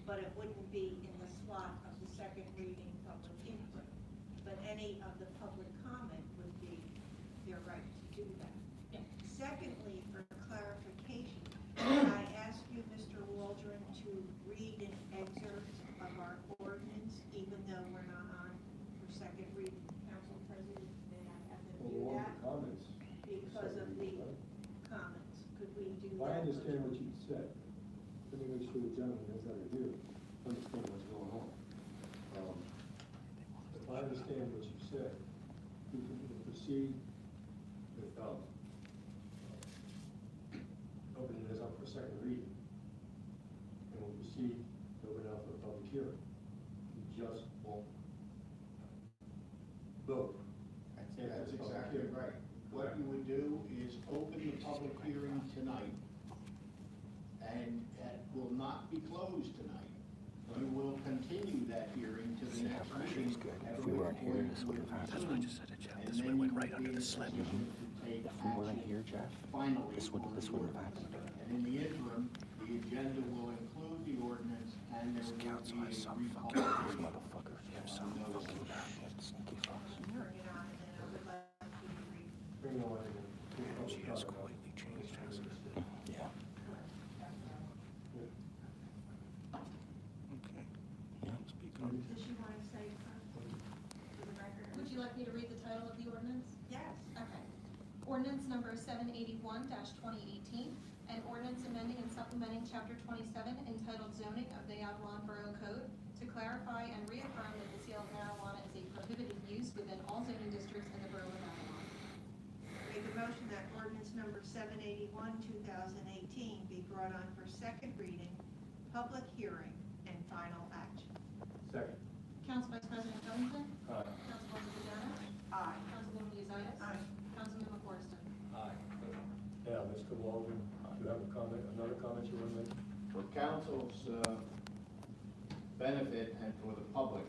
but it wouldn't be in the slot of the second reading public input. But any of the public comment would be their right to do that. Yeah. Secondly, for clarification, I ask you, Mr. Waldron, to read an excerpt of our ordinance, even though we're not on for second reading. Council President, may I have them do Well, that? comments. Because of the comments. Could we do If I that? understand what you said, let me make sure the gentleman knows that are here, understand what's going on. If I understand what you said, we can proceed with, opening this up for second reading. And we'll proceed to open it up for a public hearing. We just won't vote. That's exactly right. What you would do is open the public hearing tonight, and it will not be closed tonight. You will continue that hearing to the next meeting. If we weren't here, this would have happened. That's what I just said to Jeff. This would have went right under the slip. If we weren't here, Jeff, this wouldn't have happened. And in the interim, the agenda will include the ordinance and there This will council be has a some fucking these motherfuckers. They have some fucking sneaky fucks. Bring it on, and then I would like you to read. Bring it on. She has completely changed, hasn't it? Yeah. Okay. Yeah, speak up. Does she want to say, for the record? Would you like me to read the title of the ordinance? Yes. Okay. Ordinance number 781-2018, an ordinance amending and supplementing chapter 27 entitled Zoning of the Avalon Borough Code to clarify and reaffirm that the sale of marijuana is a prohibited use within all zoning districts in the borough of Avalon. Make a motion that ordinance number 781, 2018 be brought on for second reading, public hearing, and final action. Second. Council Vice President Covington? Aye. Councilwoman Vazana? Aye. Councilwoman Yuzaitis? Aye. Councilman McCorston? Aye. Now, Mr. Waldron, you have a comment, another comment you want to make? For council's benefit and for the public,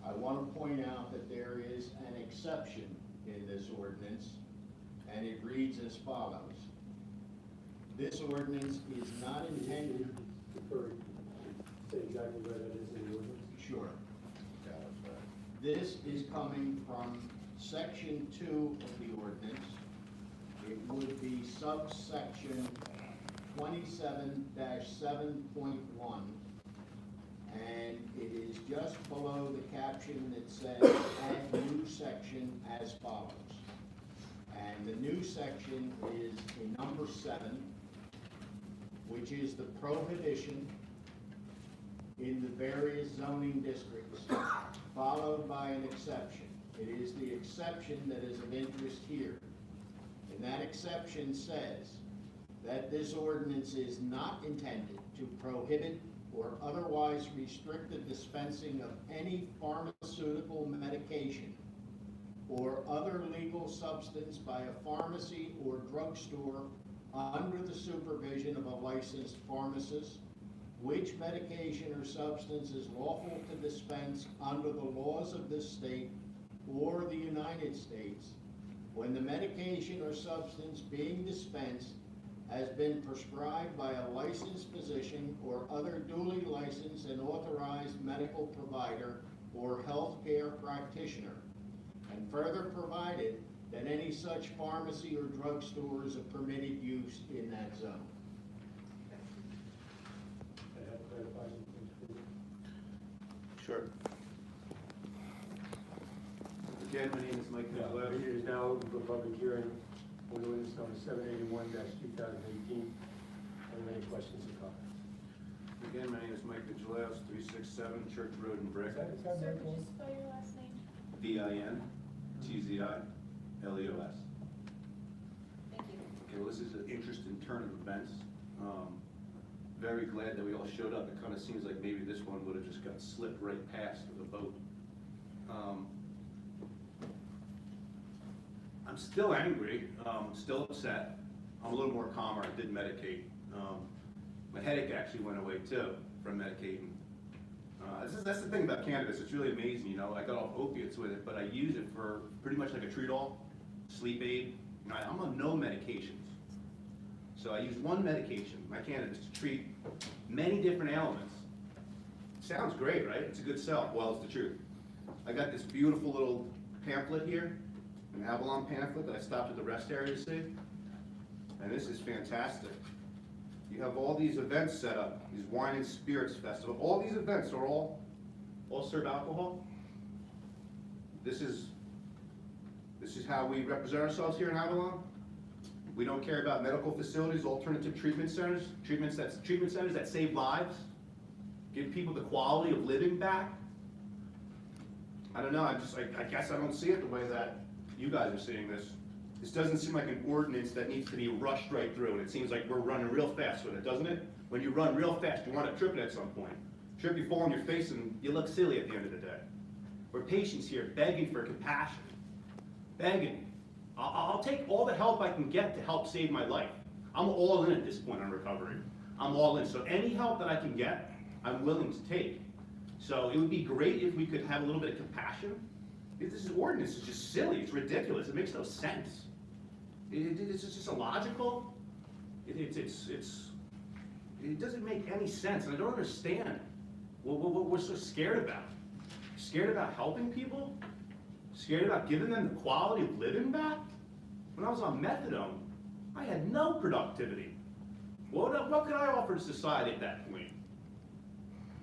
I want to point out that there is an exception in this ordinance, and it reads as follows. This ordinance is not intended. Say exactly where that is in the ordinance. Sure. This is coming from section 2 of the ordinance. It would be subsection 27-7.1, and it is just below the caption that says add new section as follows. And the new section is in number 7, which is the prohibition in the various zoning districts, followed by an exception. It is the exception that is of interest here. And that exception says that this ordinance is not intended to prohibit or otherwise restrict the dispensing of any pharmaceutical medication or other legal substance by a pharmacy or drugstore under the supervision of a licensed pharmacist, which medication or substance is lawful to dispense under the laws of this state or the United States, when the medication or substance being dispensed has been prescribed by a licensed physician or other duly licensed and authorized medical provider or healthcare practitioner, and further provided that any such pharmacy or drugstore is a permitted use in that zone. Sure. Again, my name is Mike Yeah, Nicolette. it is now open for public hearing on ordinance number 781-2018. Are there any questions or comments? Again, my name is Mike Nicolette, 367 Church Road in Brick. Is that Sir, very could cool? you spell your last name? DINTZILEOS. Thank you. Okay, well, this is an interesting turn of events. Very glad that we all showed up. It kind of seems like maybe this one would have just got slipped right past with a vote. I'm still angry, still upset. I'm a little more calmer. I did medicate. My headache actually went away too from medicating. That's the thing about cannabis. It's really amazing, you know. I got off opiates with it, but I use it for pretty much like a treat-all, sleep aid. You know, I'm on no medications. So I use one medication, my cannabis, to treat many different ailments, Sounds great, right? It's a good sell. Well, it's the truth. I got this beautiful little pamphlet here, an Avalon pamphlet that I stopped at the rest area to see. And this is fantastic. You have all these events set up, these wine and spirits festival. All these events are all serve alcohol. This is how we represent ourselves here in Avalon. We don't care about medical facilities, alternative treatment centers, treatment centers that save lives, give people the quality of living back. I don't know, I guess I don't see it the way that you guys are seeing this. This doesn't seem like an ordinance that needs to be rushed right through, and it seems like we're running real fast with it, doesn't it? When you run real fast, you want to trip it at some point. Trip, you fall on your face, and you look silly at the end of the day. We're patients here begging for compassion, begging. I'll take all the help I can get to help save my life. I'm all in at this point on recovery. I'm all in, so any help that I can get, I'm willing to take. So it would be great if we could have a little bit of compassion. This ordinance is just silly, it's ridiculous, it makes no sense. It's just illogical. It doesn't make any sense, and I don't understand what we're so scared about. Scared about helping people? Scared about giving them the quality of living back? When I was on methadone, I had no productivity. What could I offer to society at that point?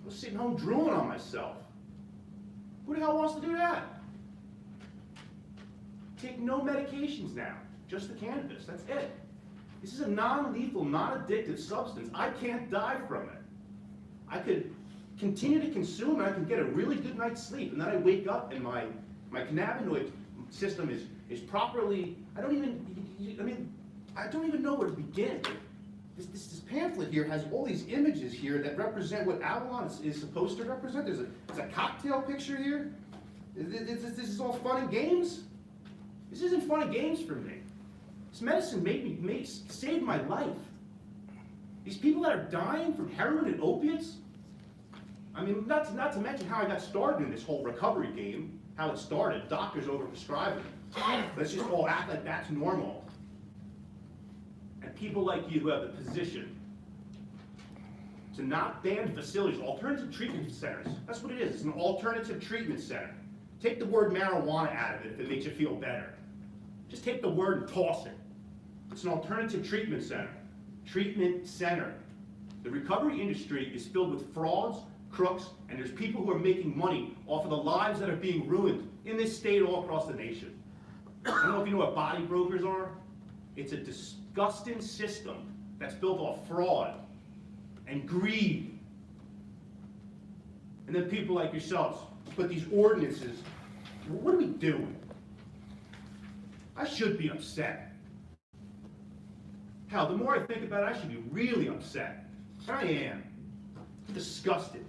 I was sitting home drooling on myself. Who the hell wants to do that? Take no medications now, just the cannabis, that's it. This is a non-lethal, non-addictive substance. I can't die from it. I could continue to consume and I can get a really good night's sleep, and then I wake up and my cannabinoid system is properly, I don't even know where to begin. This pamphlet here has all these images here that represent what Avalon is supposed to represent. There's a cocktail picture here. This is all fun and games? This isn't fun and games for me. This medicine saved my life. These people that are dying from heroin and opiates, I mean, not to mention how I got started in this whole recovery game, how it started, doctors overprescribing. Let's just all act like that's normal. And people like you who have the position to not ban facilities, alternative treatment centers. That's what it is, it's an alternative treatment center. Take the word marijuana out of it if it makes you feel better. Just take the word and toss it. It's an alternative treatment center. Treatment center. The recovery industry is filled with frauds, crooks, and there's people who are making money off of the lives that are being ruined in this state all across the nation. I don't know if you know what body brokers are. It's a disgusting system that's built off fraud and greed. And then people like yourselves put these ordinances. What are we doing? I should be upset. Hell, the more I think about it, I should be really upset. And I am. I'm disgusted.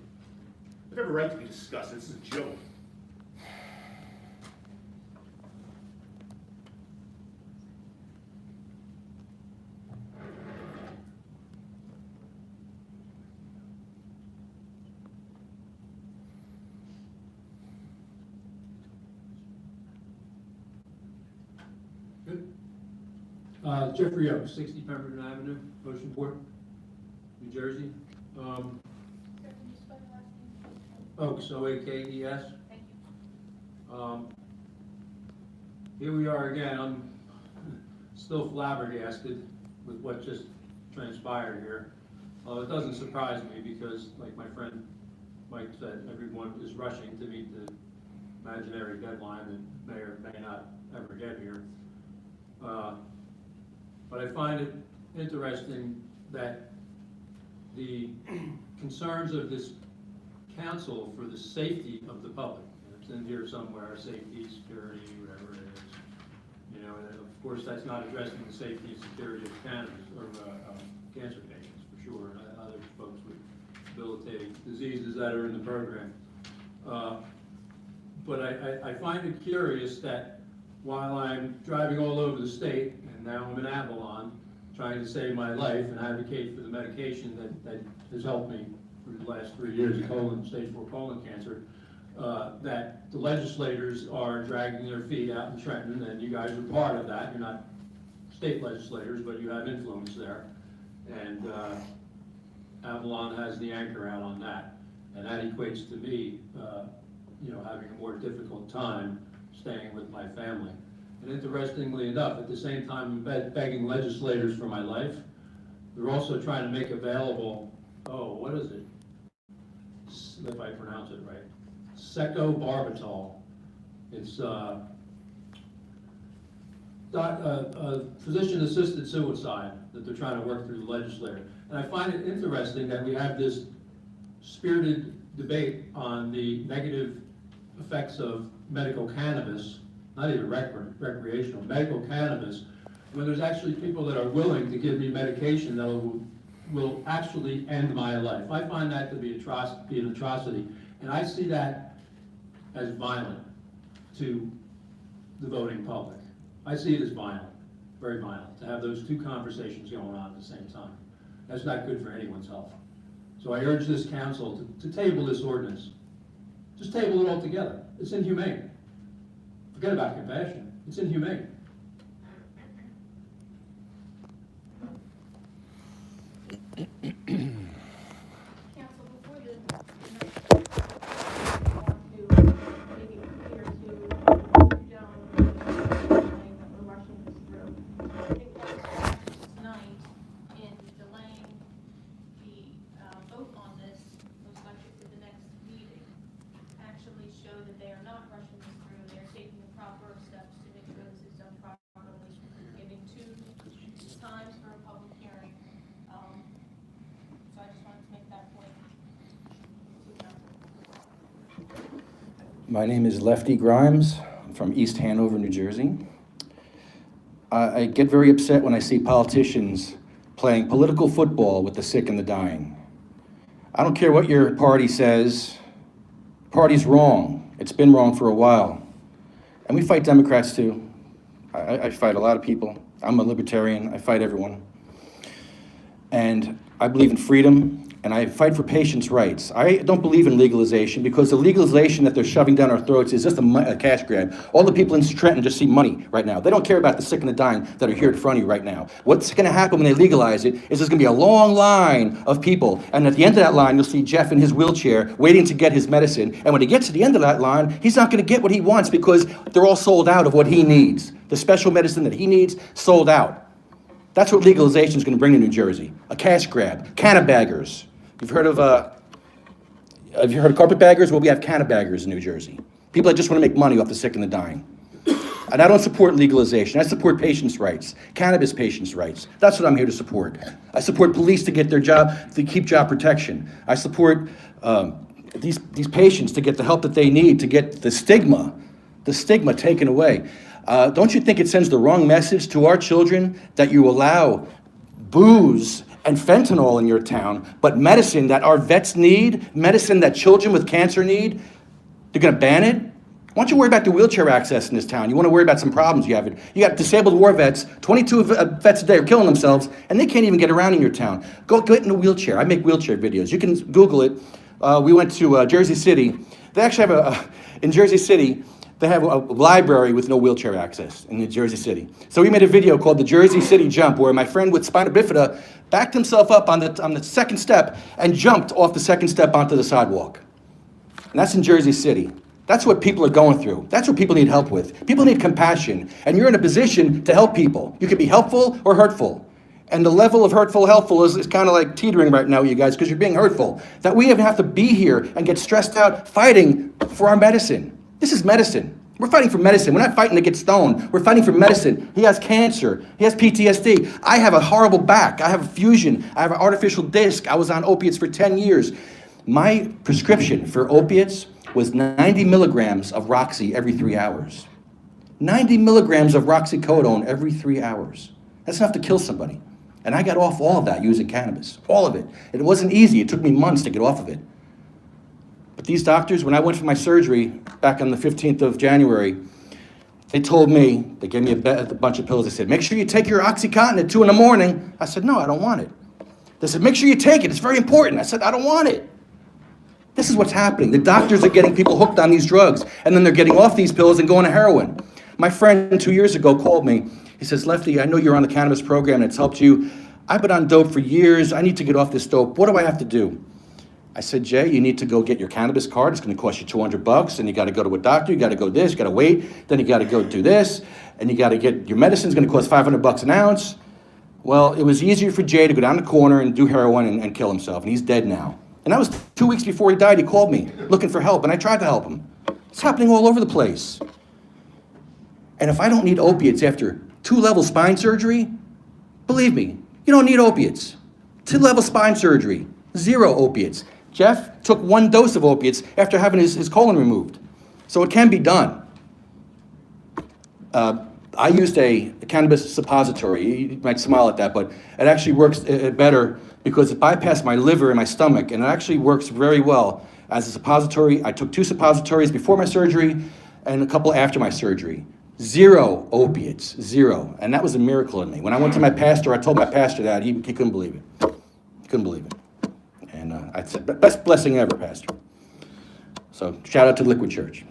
I have every right to be disgusted. This is a joke. Good. Jeffrey Oaks, 60 Pemberton Avenue, Oceanport, New Jersey. Sir, can you spell your last name? Oaks, O-A-K-E-S. Thank you. Here we are again. I'm still flabbergasted with what just transpired here. It doesn't surprise me because, like my friend Mike said, everyone is rushing to meet the imaginary deadline that may or may not ever get here. But I find it interesting that the concerns of this council for the safety of the public, it's in here somewhere, safety, security, whatever it is, you know, and of course that's not addressing the safety and security of cannabis or cancer patients for sure, and other folks with debilitating diseases that are in the program. But I find it curious that while I'm driving all over the state, and now I'm in Avalon, trying to save my life and advocate for the medication that has helped me for the last 3 years, stage 4 colon cancer, that the legislators are dragging their feet out in Trenton, and you guys are part of that. You're not state legislators, but you have influence there. And Avalon has the anchor out on that. And that equates to me, having a more difficult time staying with my family. And interestingly enough, at the same time I'm begging legislators for my life, they're also trying to make available, what is it? If I pronounce it right, secobarbital. It's physician-assisted suicide that they're trying to work through the legislature. And I find it interesting that we have this spirited debate on the negative effects of medical cannabis, not even recreational, medical cannabis, when there's actually people that are willing to give me medication that will actually end my life. I find that to be an atrocity, and I see that as violent to the voting public. I see it as violent, very violent, to have those two conversations going on at the same time. That's not good for anyone's health. So I urge this council to table this ordinance. Just table it altogether. It's inhumane. Forget about compassion. It's inhumane. Council, before the next, I want to make it clear to gentlemen that we're rushing this through. I think that tonight in delaying the vote on this, most likely to the next meeting, actually show that they are not rushing this through. They're taking the proper steps to make sure this is done properly, giving 2 times for a public hearing. So I just wanted to make that point. My name is Lefty Grimes. I'm from East Hanover, New Jersey. I get very upset when I see politicians playing political football with the sick and the dying. I don't care what your party says. Party's wrong. It's been wrong for a while. And we fight Democrats too. I fight a lot of people. I'm a libertarian. I fight everyone. And I believe in freedom, and I fight for patients' rights. I don't believe in legalization because the legalization that they're shoving down our throats is just a cash grab. All the people in Trenton just see money right now. They don't care about the sick and the dying that are here in front of you right now. What's going to happen when they legalize it is there's going to be a long line of people, and at the end of that line, you'll see Jeff in his wheelchair waiting to get his medicine, and when he gets to the end of that line, he's not going to get what he wants because they're all sold out of what he needs. The special medicine that he needs, sold out. That's what legalization is going to bring to New Jersey. A cash grab. Cannabaggers. You've heard of carpetbaggers? Well, we have cannabaggers in New Jersey. People that just want to make money off the sick and the dying. And I don't support legalization. I support patients' rights, cannabis patients' rights. That's what I'm here to support. I support police to get their job, to keep job protection. I support these patients to get the help that they need, to get the stigma taken away. Don't you think it sends the wrong message to our children that you allow booze and fentanyl in your town, but medicine that our vets need, medicine that children with cancer need, they're gonna ban it? Why don't you worry about the wheelchair access in this town? You wanna worry about some problems you have. You got disabled war vets, 22 vets a day are killing themselves, and they can't even get around in your town. Go get in a wheelchair. I make wheelchair videos. You can Google it. We went to Jersey City. They actually have in Jersey City, they have a library with no wheelchair access in Jersey City. So we made a video called the Jersey City Jump, where my friend with spina bifida backed himself up on the second step and jumped off the second step onto the sidewalk. And that's in Jersey City. That's what people are going through. That's what people need help with. People need compassion, and you're in a position to help people. You can be helpful or hurtful. And the level of helpful is kind of like teetering right now, you guys, because you're being hurtful. That we even have to be here and get stressed out fighting for our medicine. This is medicine. We're fighting for medicine. We're not fighting to get stoned. We're fighting for medicine. He has cancer. He has PTSD. I have a horrible back. I have a fusion. I have an artificial disc. I was on opiates for 10 years. My prescription for opiates was 90 milligrams of Roxy every 3 hours. 90 milligrams of roxycodone every 3 hours. That's enough to kill somebody. And I got off all of that using cannabis. All of it. And it wasn't easy. It took me months to get off of it. But these doctors, when I went for my surgery back on the 15th of January, they told me, they gave me a bunch of pills. They said, make sure you take your Oxycontin at 2 in the morning. I said, no, I don't want it. They said, make sure you take it. It's very important. I said, I don't want it. This is what's happening. The doctors are getting people hooked on these drugs, and then they're getting off these pills and going to heroin. My friend 2 years ago called me. He says, Lefty, I know you're on the cannabis program and it's helped you. I've been on dope for years. I need to get off this dope. What do I have to do? I said, Jay, you need to go get your cannabis card. It's going to cost you $200, and you got to go to a doctor. You got to go this, you got to wait. Then you got to go do this, and you got to get your medicine. It's going to cost $500 an ounce. Well, it was easier for Jay to go down the corner and do heroin and kill himself, and he's dead now. And that was 2 weeks before he died. He called me looking for help, and I tried to help him. It's happening all over the place. And if I don't need opiates after 2-level spine surgery, believe me, you don't need opiates. 2-level spine surgery, 0 opiates. Jeff took 1 dose of opiates after having his colon removed. So it can be done. I used a cannabis suppository. You might smile at that, but it actually works better because it bypassed my liver and my stomach, and it actually works very well as a suppository. I took 2 suppositories before my surgery and a couple after my surgery. 0 opiates, 0. And that was a miracle in me. When I went to my pastor, I told my pastor that. He couldn't believe it. He couldn't believe it. And I said, best blessing ever, Pastor. So shout out to Liquid Church.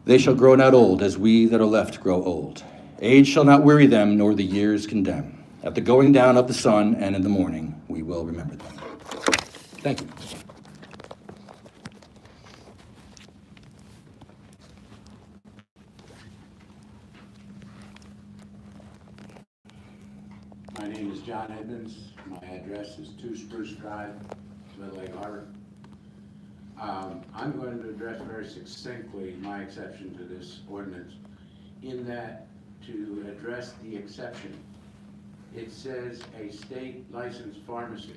They shall grow not old, as we that are left grow old. Age shall not weary them, nor the years condemn. At the going down of the sun and in the morning, we will remember them. Thank you. My name is John Edmonds. My address is 2 Spruce Drive, Little Lake Harbor. I'm going to address very succinctly my exception to this ordinance, in that to address the exception, it says a state licensed pharmacy,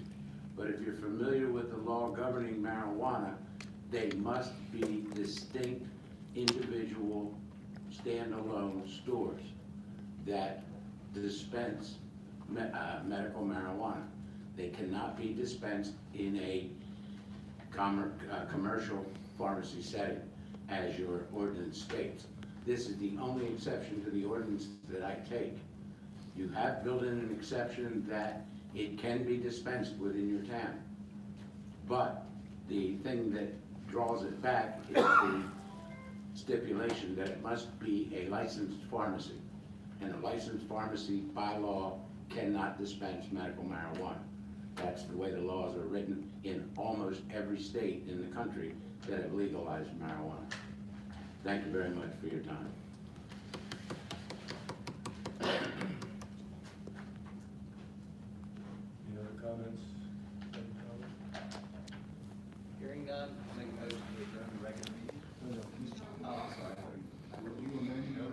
but if you're familiar with the law governing marijuana, they must be distinct, individual, standalone stores that dispense medical marijuana. They cannot be dispensed in a commercial pharmacy setting, as your ordinance states. This is the only exception to the ordinance that I take. You have built in an exception that it can be dispensed within your town. But the thing that draws it back is the stipulation that it must be a licensed pharmacy. And a licensed pharmacy by law cannot dispense medical marijuana. That's the way the laws are written in almost every state in the country that have legalized marijuana. Thank you very much for your time. Any other comments? Hearing none, I'll make a motion to adjourn the regular meeting. Oh, I'm sorry. Would you amend your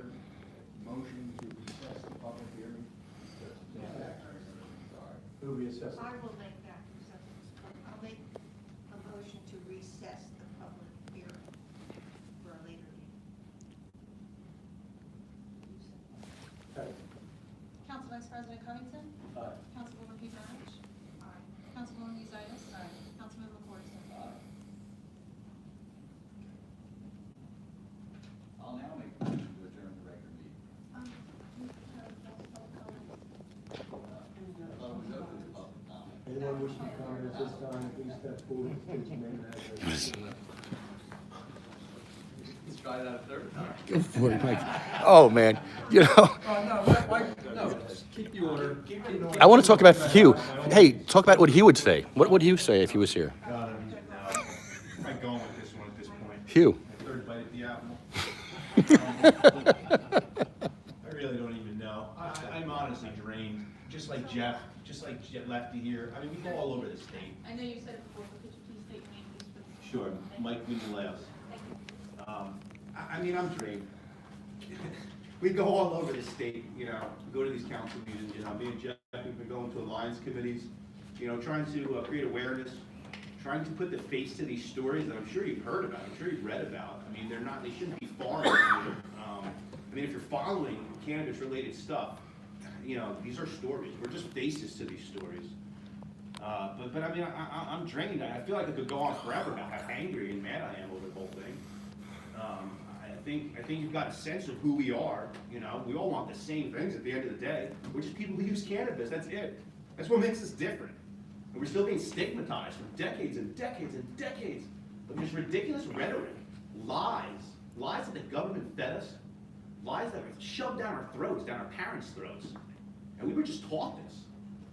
motion to recess the public hearing? Who reassessed? I will make that, I'll make a motion to recess the public hearing for a later meeting. Council Vice President Covington? Aye. Councilwoman Pete Maravich? Aye. Councilwoman Uzzias? Councilman LaFors? I'll now make a motion to adjourn the regular meeting. I thought it was open to public comment. Anyone wishing to comment at this time, please step forward, state your name and address. Let's try it out a third time. Go for it, Mike. Oh, man. You know, No, keep the order. I want to talk about Hugh. Hey, talk about what he would say. What would Hugh say if he was here? God, I'm going with this one at this point. Hugh. Third bite at the apple. I really don't even know. I'm honestly drained, just like Jeff Lefty here. I mean, we go all over the state. I know you said it before, but could you please state your name, please, for the... Sure, Mike Winklehouse. I mean, I'm drained. We go all over the state, you know, go to these council meetings, you know, me and Jeff, we've been going to alliance committees, you know, trying to create awareness, trying to put the face to these stories that I'm sure you've heard about, I'm sure you've read about. I mean, they shouldn't be foreign to you. I mean, if you're following cannabis-related stuff, you know, these are stories. We're just faces to these stories. But I mean, I'm drained. I feel like I could go on forever about how angry and mad I am over the whole thing. I think you've got a sense of who we are. You know, we all want the same things at the end of the day. We're just people who use cannabis. That's it. That's what makes us different. And we're still being stigmatized for decades and decades and decades of this ridiculous rhetoric, lies that the government fed us, lies that are shoved down our throats, down our parents' throats. And we were just taught this.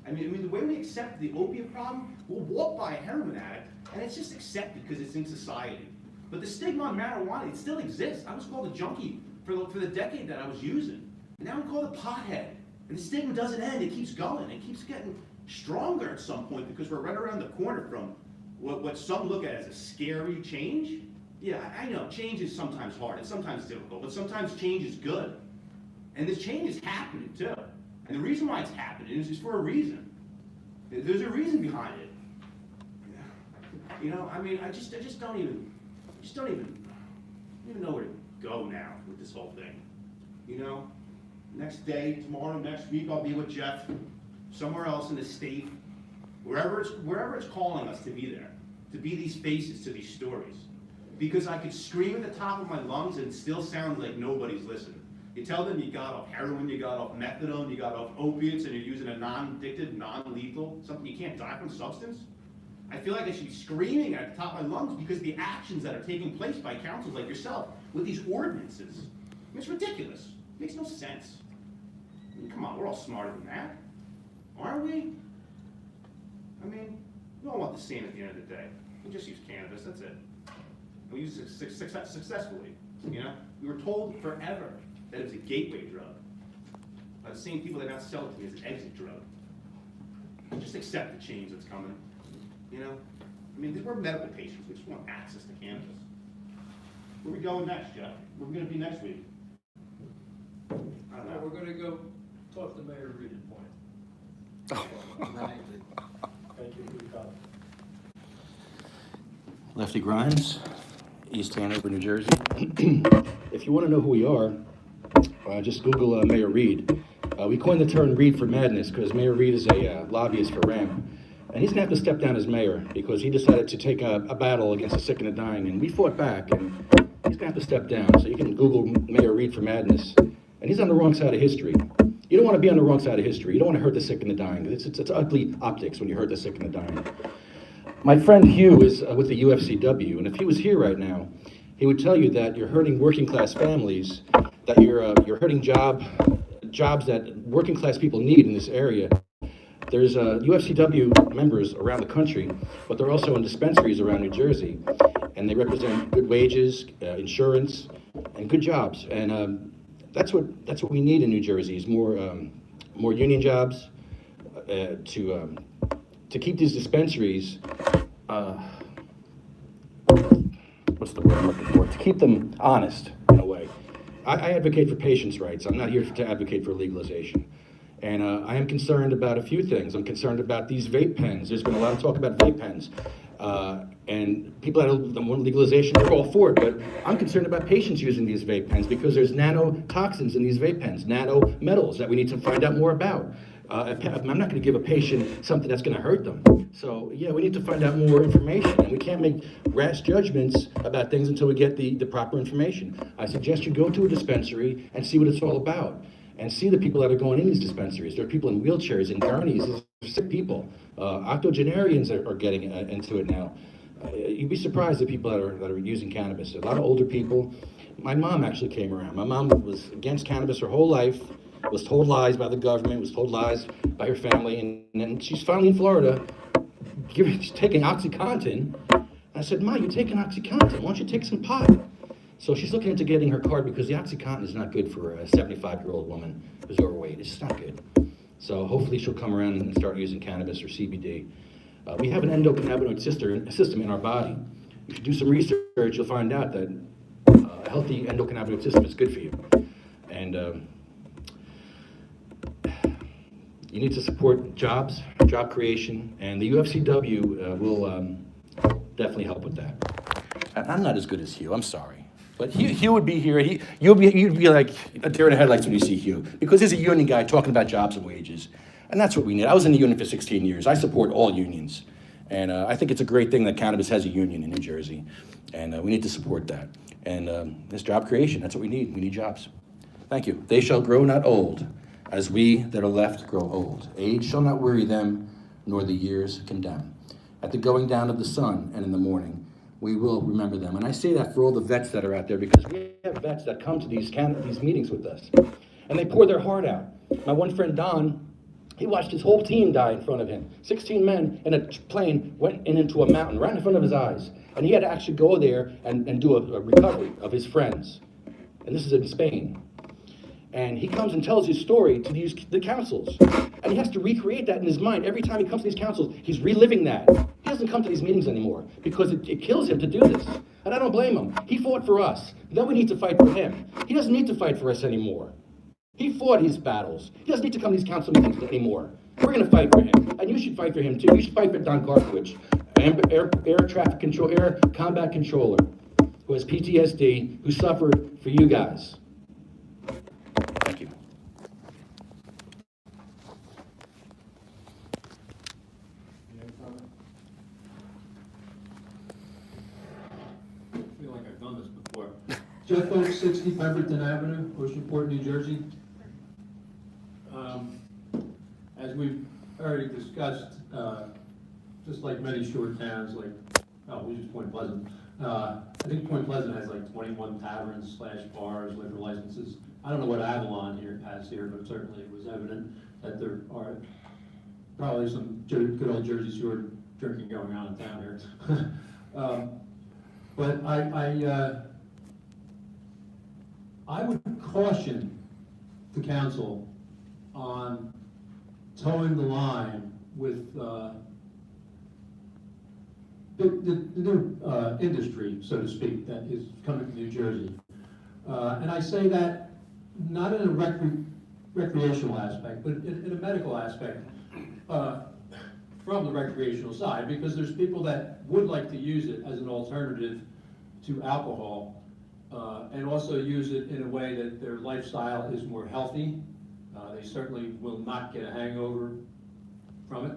I mean, the way we accept the opiate problem, we'll walk by a heroin addict, and it's just accepted because it's in society. But the stigma on marijuana, it still exists. I was called a junkie for the decade that I was using. And now I'm called a pothead. And the stigma doesn't end, it keeps going. It keeps getting stronger at some point because we're right around the corner from what some look at as a scary change. Yeah, I know, change is sometimes hard, it's sometimes difficult, but sometimes change is good. And this change is happening too. And the reason why it's happening is for a reason. There's a reason behind it. You know, I mean, I just don't even know where to go now with this whole thing. You know, next day, tomorrow, next week, I'll be with Jeff somewhere else in the state, wherever it's calling us to be there, to be these faces to these stories. Because I could scream at the top of my lungs and it still sounds like nobody's listening. You tell them you got off heroin, you got off methadone, you got off opiates, and you're using a non-addicted, non-lethal, something you can't die from substance. I feel like I should be screaming at the top of my lungs because of the actions that are taking place by councils like yourself with these ordinances. I mean, it's ridiculous. It makes no sense. I mean, come on, we're all smarter than that. Aren't we? I mean, we all want the same at the end of the day. We just use cannabis, that's it. And we use it successfully, you know? We were told forever that it was a gateway drug by the same people that now sell it to me as an exit drug. Just accept the change that's coming, you know? I mean, we're medical patients, we just want access to cannabis. Where are we going next, Jeff? Where are we gonna be next week? I don't know. We're gonna go talk to Mayor Reed in Point. Thank you for your comment. Lefty Grimes, East Hanover, New Jersey. If you want to know who we are, just Google Mayor Reed. We coined the term Reed for Madness because Mayor Reed is a lobbyist for RAM. And he's going to have to step down as mayor because he decided to take a battle against the sick and the dying. And we fought back, and he's going to have to step down. So you can Google Mayor Reed for Madness. And he's on the wrong side of history. You don't want to be on the wrong side of history. You don't want to hurt the sick and the dying. It's ugly optics when you hurt the sick and the dying. My friend Hugh is with the UFCW, and if he was here right now, he would tell you that you're hurting working class families, that you're hurting jobs that working class people need in this area. There's UFCW members around the country, but they're also in dispensaries around New Jersey, and they represent good wages, insurance, and good jobs. And that's what we need in New Jersey is more union jobs to keep these dispensaries. What's the word I'm looking for? To keep them honest in a way. I advocate for patients' rights. I'm not here to advocate for legalization. And I am concerned about a few things. I'm concerned about these vape pens. There's been a lot of talk about vape pens. And people that want legalization, they're all for it. But I'm concerned about patients using these vape pens because there's nanotoxins in these vape pens, nanometals that we need to find out more about. I'm not going to give a patient something that's going to hurt them. So, yeah, we need to find out more information. And we can't make rash judgments about things until we get the proper information. I suggest you go to a dispensary and see what it's all about. And see the people that are going in these dispensaries. There are people in wheelchairs and gurneys, sick people. Octogenarians are getting into it now. You'd be surprised at people that are using cannabis. A lot of older people. My mom actually came around. My mom was against cannabis her whole life, was told lies by the government, was told lies by her family, and then she's finally in Florida, she's taking OxyContin. And I said, Ma, you're taking OxyContin. Why don't you take some pot? So she's looking into getting her card because the OxyContin is not good for a 75-year-old woman who's overweight. It's just not good. So hopefully she'll come around and start using cannabis or CBD. We have an endocannabinoid system in our body. If you do some research, you'll find out that a healthy endocannabinoid system is good for you. And you need to support jobs, job creation, and the UFCW will definitely help with that. I'm not as good as Hugh, I'm sorry. But Hugh would be here. You'd be like a deer in the headlights when you see Hugh, because he's a union guy talking about jobs and wages, and that's what we need. I was in the union for 16 years. I support all unions, and I think it's a great thing that cannabis has a union in New Jersey, and we need to support that. And this job creation, that's what we need. We need jobs. Thank you. They shall grow not old, as we that are left grow old. Age shall not weary them, nor the years condemn. At the going down of the sun and in the morning, we will remember them. And I say that for all the vets that are out there, because we have vets that come to these meetings with us, and they pour their heart out. My one friend, Don, He watched his whole team die in front of him. 16 men in a plane went into a mountain right in front of his eyes. And he had to actually go there and do a recovery of his friends. And this is in Spain. And he comes and tells his story to the councils. And he has to recreate that in his mind. Every time he comes to these councils, he's reliving that. He doesn't come to these meetings anymore because it kills him to do this. And I don't blame him. He fought for us. Then we need to fight for him. He doesn't need to fight for us anymore. He fought his battles. He doesn't need to come to these council meetings anymore. We're going to fight for him. And you should fight for him too. You should fight for Don Karpowicz, air combat controller, who has PTSD, who suffered for you guys. Thank you. Any comment? I feel like I've done this before. Jeff Oaks, 60 Pemberton Avenue, Oceanport, New Jersey. As we've already discussed, just like many short towns, like, we use Point Pleasant. I think Point Pleasant has like 21 taverns / bars, liquor licenses. I don't know what Avalon has here, but certainly it was evident that there are probably some good old Jersey Shore drinking going on in town here. But I would caution the council on towing the line with the new industry, so to speak, that is coming to New Jersey. And I say that not in a recreational aspect, but in a medical aspect from the recreational side, because there's people that would like to use it as an alternative to alcohol, and also use it in a way that their lifestyle is more healthy. They certainly will not get a hangover from it.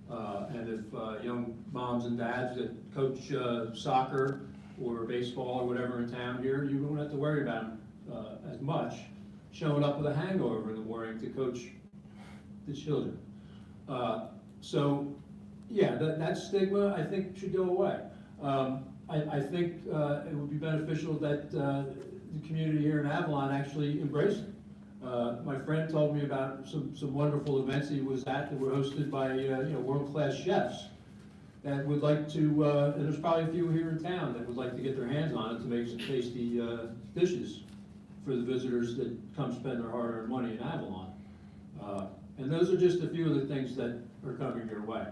And if young moms and dads that coach soccer or baseball or whatever in town here, you won't have to worry about them as much showing up with a hangover in the morning to coach the children. So, yeah, that stigma, I think, should go away. I think it would be beneficial that the community here in Avalon actually embrace it. My friend told me about some wonderful events he was at that were hosted by world-class chefs that would like to, and there's probably a few here in town that would like to get their hands on it to make some tasty dishes for the visitors that come spend their hard-earned money in Avalon. And those are just a few of the things that are coming your way.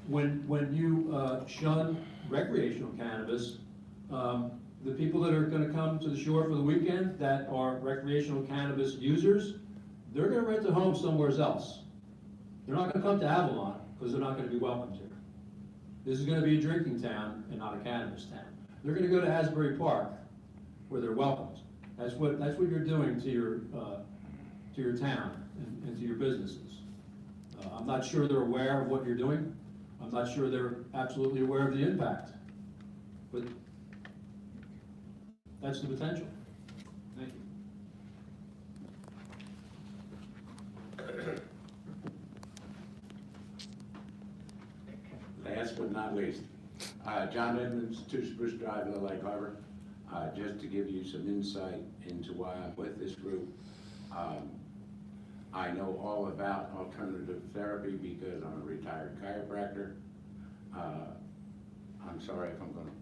When you shun recreational cannabis, the people that are going to come to the shore for the weekend that are recreational cannabis users, they're going to rent a home somewhere else. They're not going to come to Avalon because they're not going to be welcomed here. This is going to be a drinking town and not a cannabis town. They're going to go to Asbury Park where they're welcomed. That's what you're doing to your town and to your businesses. I'm not sure they're aware of what you're doing. I'm not sure they're absolutely aware of the impact. But that's the potential. Thank you. Last but not least, John Edmonds, 2 Spruce Drive, Little Lake Harbor. Just to give you some insight into why I'm with this group. I know all about alternative therapy because I'm a retired chiropractor. I'm sorry if I'm going to,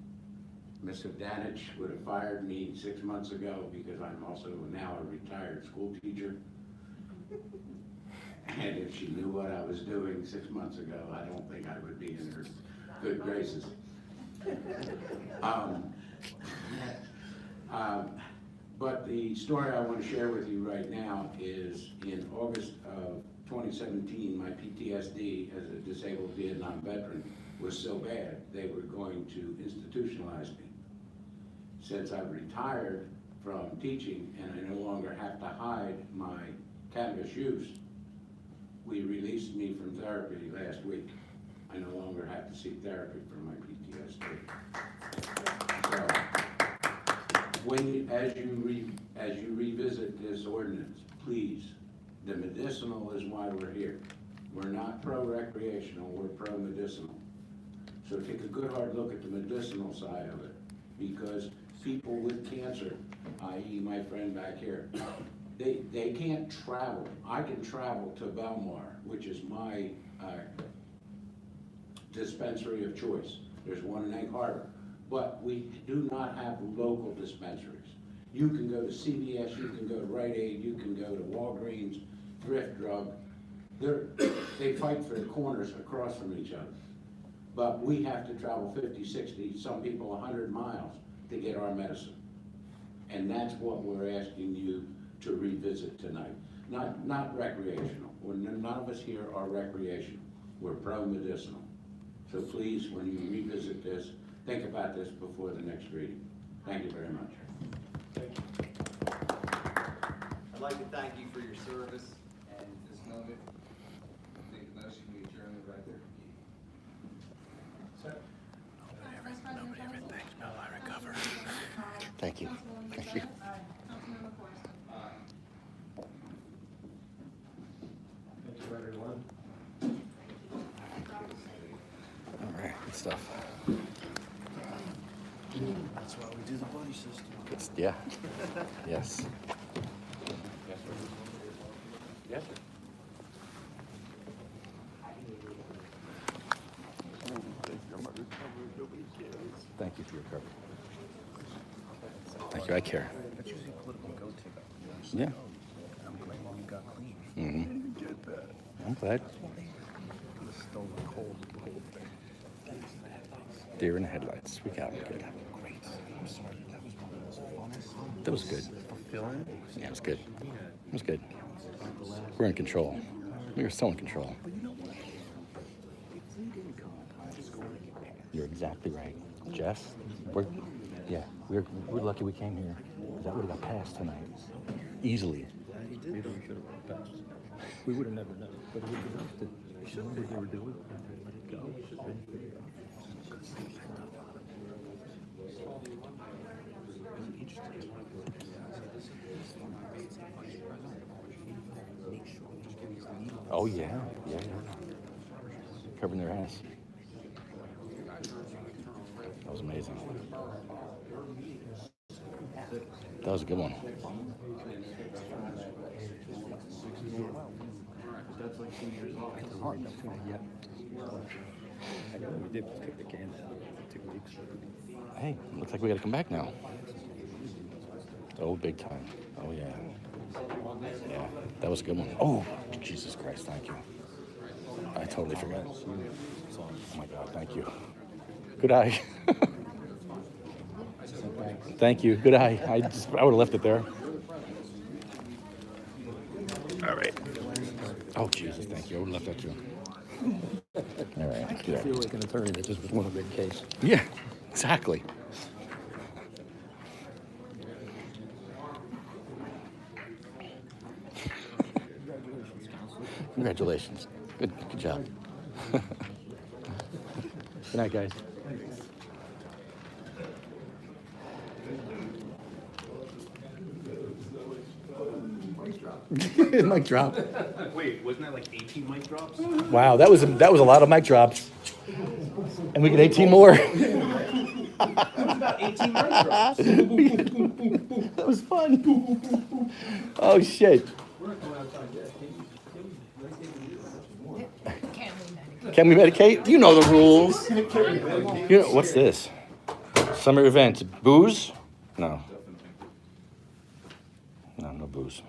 Mr. Danich would have fired me 6 months ago because I'm also now a retired school teacher. And if she knew what I was doing 6 months ago, I don't think I would be in her good graces. But the story I want to share with you right now is in August of 2017, my PTSD as a disabled Vietnam veteran was so bad, they were going to institutionalize me. Since I've retired from teaching and I no longer have to hide my cannabis use, we released me from therapy last week. I no longer have to seek therapy for my PTSD. So, as you revisit this ordinance, please, the medicinal is why we're here. We're not pro-recreational, we're pro-medicinal. So take a good hard look at the medicinal side of it, because people with cancer, i.e. my friend back here, they can't travel. I can travel to Belmar, which is my dispensary of choice. There's one in Egg Harbor. But we do not have local dispensaries. You can go to CVS, you can go to Rite Aid, you can go to Walgreens, Thrift Drug. They fight for the corners across from each other. But we have to travel 50, 60, some people 100 miles to get our medicine. And that's what we're asking you to revisit tonight. Not recreational. None of us here are recreational. We're pro-medicinal. So please, when you revisit this, think about this before the next reading. Thank you very much. I'd like to thank you for your service, and at this moment, make the motion we adjourn the regular meeting. Vice President Johnson. Thank you. Councilwoman Thank you. Bezetta. Councilmember Forrest. Aye. Thank you, everyone. All right, good stuff. That's why we do the buddy system. Yeah. Yes. Yes, sir. Thank you for your cover. Thank you, I care. That's usually a political go-to. Yeah. I'm glad you got clean. Mm-hmm. Didn't get that. I'm glad. Could have stolen cold the whole thing. Deer in the headlights. We got it. Good. Great. I'm sorry. That was one of those funnest. That was good. Fulfilling. Yeah, it was good. It was good. We're in control. We were so in control. But you know what? If we didn't come, I was going to get back. You're exactly right. Jeff, we're lucky we came here. That would have got passed tonight. Easily. We should have passed. We would have never known, but it would have enough to show what they were doing. Let it go. Oh, yeah. Yeah. Covering their ass. That was amazing. That was a good one. That's like 2 years off. It's hard enough to yet. I know we did kick the can down 2 weeks. Hey, looks like we gotta come back now. Oh, big time. Oh, yeah. Yeah, that was a good one. Oh, Jesus Christ, thank you. I totally forgot. Oh, my God, thank you. Good eye. Thank you. Good eye. I would have left it there. All right. Oh, Jesus, thank you. I would have left that too. All right. I feel like an attorney that just won a big case. Yeah, exactly. Congratulations. Good job. Good night, guys. Mic drop. Wait, wasn't that like 18 mic drops? Wow, that was a lot of mic drops. And we get 18 more. About 18 mic drops. That was fun. Oh shit. Can we medicate? You know the rules. You know, what's this? Summer event. Booze? No. No booze.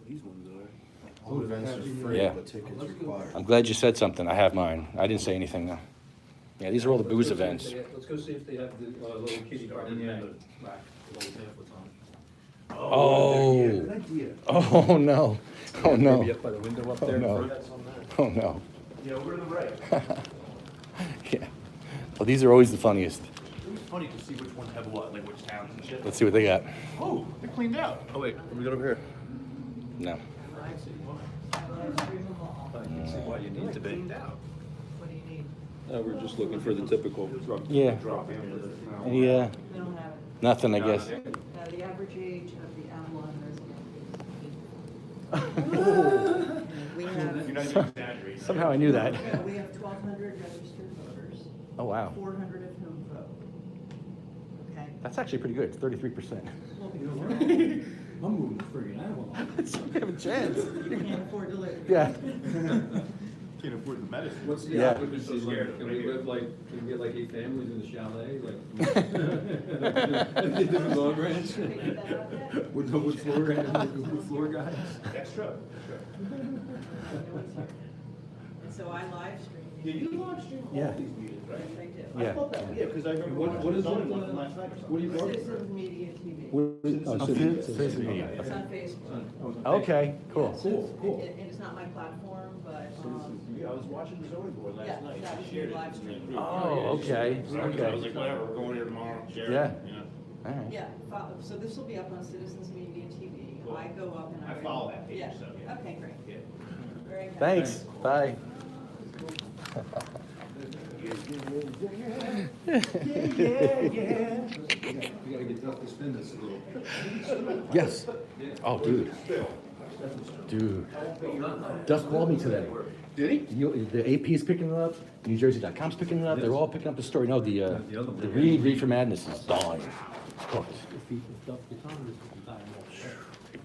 These ones are. All events are free, Yeah. but tickets required. I'm glad you said something. I have mine. I didn't say anything though. Yeah, these are all the booze events. Let's go see if they have the little kitty card in the end. Rack with all the pamphlets on. Oh. Good idea. Oh no. Oh no. Maybe up by the window up Oh, there. no. Oh no. Yeah, we're in the right. Yeah. Well, these are always the funniest. It was funny to see which ones have what, like which towns and shit. Let's see what they got. Oh, they're cleaned out. Oh wait, let me go over here. No. I can see why you need to be. Cleaned out. We're just looking for the typical drug. Yeah. Drop in. Any, We don't have it. nothing, I guess. The average age of the Avalon resident. We have, You're not even exaggerating. Somehow I knew that. we have 1,200 registered voters, Oh, wow. 400 of whom vote. Okay? That's actually pretty good. It's 33%. Well, I'm moving to friggin' Avalon. You have a chance. You can't afford to live. Yeah. Can't afford the medicine. What's the Yeah. occupancy like? Can we live like, can we get like 8 families in the chalet, like? The Long Ranch? Figured that out yet? With the wood floor guys? That's true. And so I live stream. Yeah, you live stream Yeah. all these meetings, right? I do. Yeah. I thought that, yeah, because I remember What watching is the zoning it, one from last night or something. What are you working Citizens Media TV. Citizen Media. It's on Facebook. Okay, cool. Cool. And it's not my platform, but, Yeah, I was watching the zoning board yeah, last night. that was They shared your it live in stream. the group. Oh, okay, I was okay. like, whatever, we're going here tomorrow, share it, Yeah. you know. All right. Yeah, so this will be up on Citizens Media TV. Cool. I go up and I follow that page, Yeah, so, yeah. okay, great. Yeah. Very good. Thanks, bye. You gotta get tough to spin this a little. Yes. Oh, dude. Dude. Duff called me today. Did he? The AP is picking it up, NewJersey.com's picking it up, they're all picking up the story. No, the Read for Madness is dying. Cooked.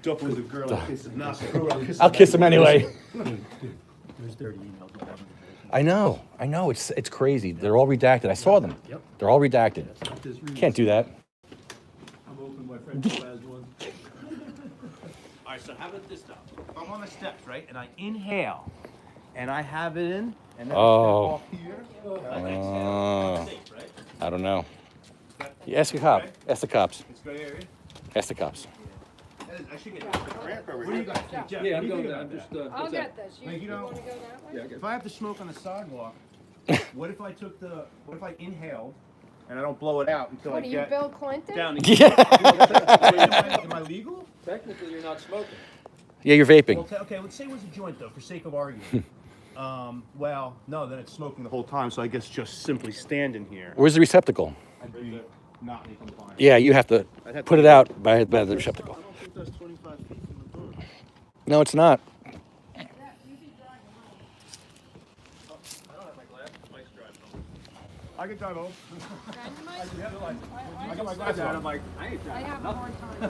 Duff was a girl I kissed him, not I'll kiss him anyway. There's 30 emails. I know, it's crazy. They're all redacted. I saw them. Yep. They're all redacted. Can't do that. I'm hoping my friend has one. All right, so how about this stuff? I'm on the steps, right, and I inhale, and I have it in, and then Oh. I step off here. Safe, right? I don't know. You ask a cop. Ask the cops. It's good area. Ask the cops. I should get a grant over here. What do you guys think, Jeff? Yeah, what I'm do you going think down, about just, that? I'll what's that? get this. Like, you know, wanna go that way? Yeah, I get If I have to smoke on the sidewalk, what if I inhaled, and I don't blow it out until What I are you, get Bill Clinton? down to Yeah. Am I legal? Technically, you're not smoking. Yeah, you're Well, vaping. okay, let's say it was a joint though, for sake of argument. Well, no, then it's smoking the whole time, so I guess just simply standing here. Where's the receptacle? I'd be not in compliance. Yeah, you have to I'd have to put it out by the receptacle. I don't think that's 25 feet from the door. No, it's not. I don't have my glass. Mike's driving home. I can drive home. I got my glasses on. I'm like, I ain't I driving. have a hard time.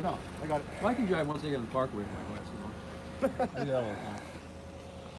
no, I got it. Well, I can drive once I get in the parkway with my glasses on. I do that all the time.